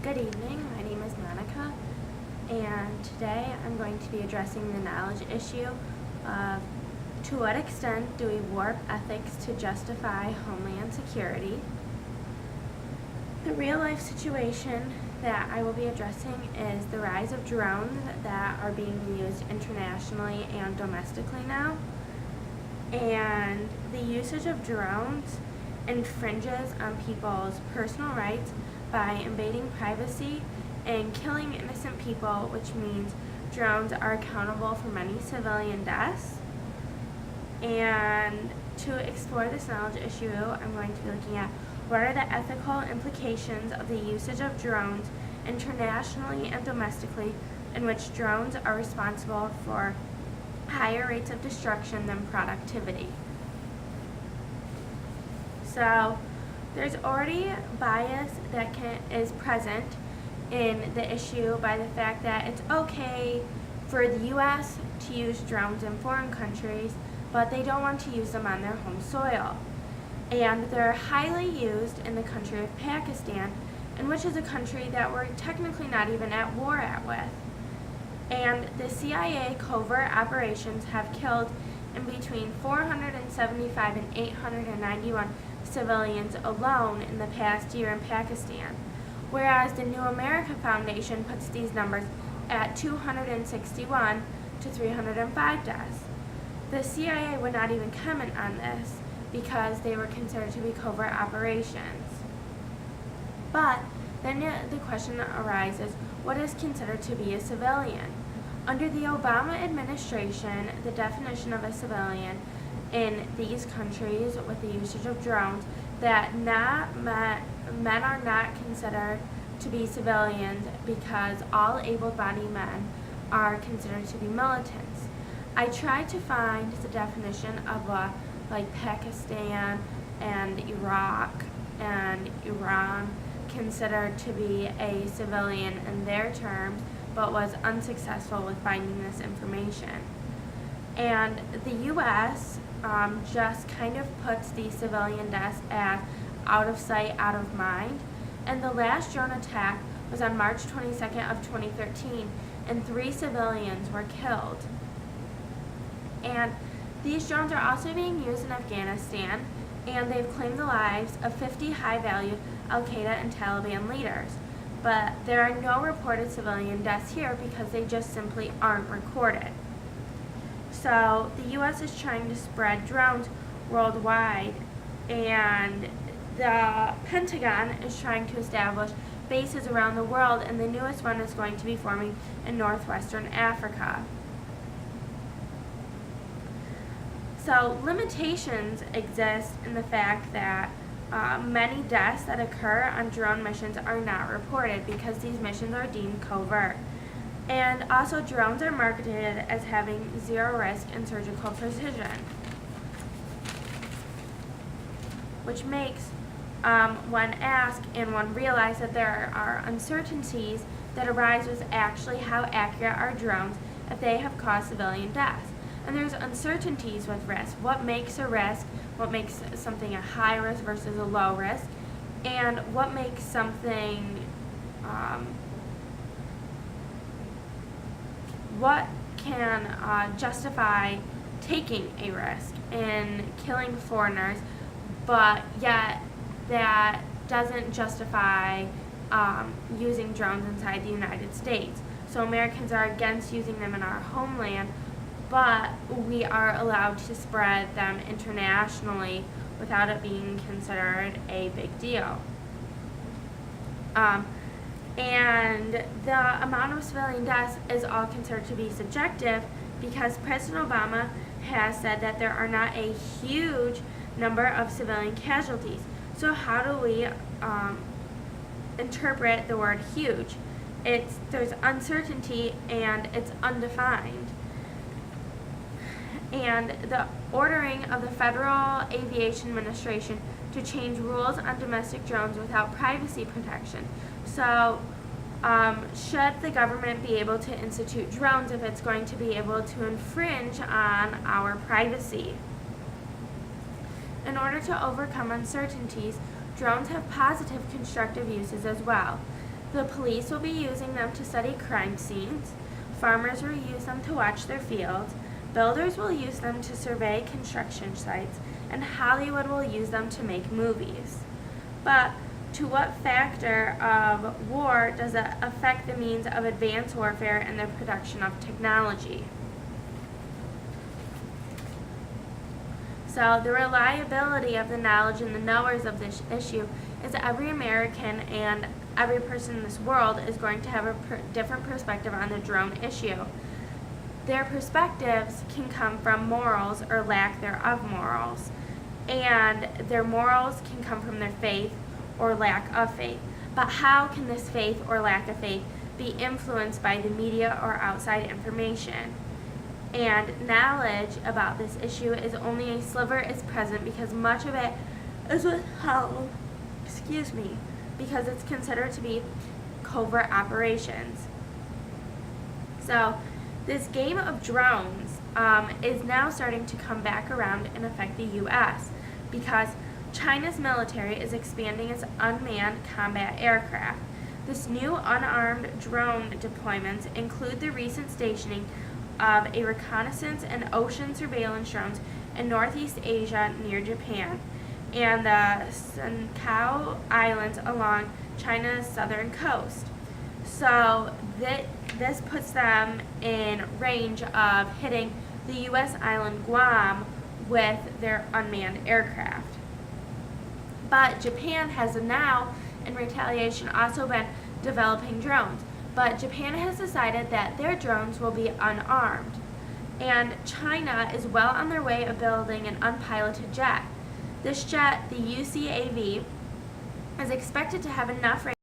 Good evening, my name is Monica, and today I'm going to be addressing the knowledge issue of to what extent do we warp ethics to justify homeland security. The real-life situation that I will be addressing is the rise of drones that are being used internationally and domestically now, and the usage of drones infringes on people's personal rights by invading privacy and killing innocent people, which means drones are accountable for many civilian deaths. And to explore this knowledge issue, I'm going to be looking at what are the ethical implications of the usage of drones internationally and domestically, in which drones are responsible for higher rates of destruction than productivity. So there's already bias that is present in the issue by the fact that it's okay for the U.S. to use drones in foreign countries, but they don't want to use them on their home soil. And they're highly used in the country of Pakistan, and which is a country that we're technically not even at war with. And the CIA covert operations have killed in between 475 and 891 civilians alone in the past year in Pakistan, whereas the New America Foundation puts these numbers at 261 to 305 deaths. The CIA would not even comment on this because they were considered to be covert operations. But then the question arises, what is considered to be a civilian? Under the Obama administration, the definition of a civilian in these countries with the usage of drones, that men are not considered to be civilians because all able-bodied men are considered to be militants. I tried to find the definition of like Pakistan and Iraq and Iran considered to be a civilian in their terms, but was unsuccessful with finding this information. And the U.S. Just kind of puts these civilian deaths as out of sight, out of mind. And the last drone attack was on March 22nd of 2013, and 3 civilians were killed. And these drones are also being used in Afghanistan, and they've claimed the lives of 50 high-value Al-Qaeda and Taliban leaders. But there are no reported civilian deaths here because they just simply aren't recorded. So the U.S. is trying to spread drones worldwide, and the Pentagon is trying to establish bases around the world, and the newest one is going to be forming in northwestern Africa. So limitations exist in the fact that many deaths that occur on drone missions are not reported because these missions are deemed covert. And also, drones are marketed as having zero risk and surgical precision, which makes one ask and one realize that there are uncertainties that arise with actually how accurate are drones if they have caused civilian deaths. And there's uncertainties with risk. What makes a risk? What makes something a high risk versus a low risk? And what makes something what can justify taking a risk in killing foreigners, but yet that doesn't justify using drones inside the United States. So Americans are against using them in our homeland, but we are allowed to spread them internationally without it being considered a big deal. And the amount of civilian deaths is all considered to be subjective because President Obama has said that there are not a huge number of civilian casualties. So how do we interpret the word huge? There's uncertainty and it's undefined. And the ordering of the Federal Aviation Administration to change rules on domestic drones without privacy protection. So should the government be able to institute drones if it's going to be able to infringe on our privacy? In order to overcome uncertainties, drones have positive constructive uses as well. The police will be using them to study crime scenes, farmers will use them to watch their fields, builders will use them to survey construction sites, and Hollywood will use them to make movies. But to what factor of war does it affect the means of advanced warfare and the production of technology? So the reliability of the knowledge and the knowers of this issue is that every American and every person in this world is going to have a different perspective on the drone issue. Their perspectives can come from morals or lack thereof morals, and their morals can come from their faith or lack of faith. But how can this faith or lack of faith be influenced by the media or outside information? And knowledge about this issue is only a sliver is present because much of it is withheld, because it's considered to be covert operations. So this game of drones is now starting to come back around and affect the U.S. because China's military is expanding its unmanned combat aircraft. This new unarmed drone deployments include the recent stationing of a reconnaissance and ocean surveillance drones in Northeast Asia near Japan and the Senkaku Islands along China's southern coast. So this puts them in range of hitting the U.S. island Guam with their unmanned aircraft. But Japan has now, in retaliation, also been developing drones. But Japan has decided that their drones will be unarmed. And China is well on their way of building an unpiloted jet. This jet, the UCAV, is expected to have enough range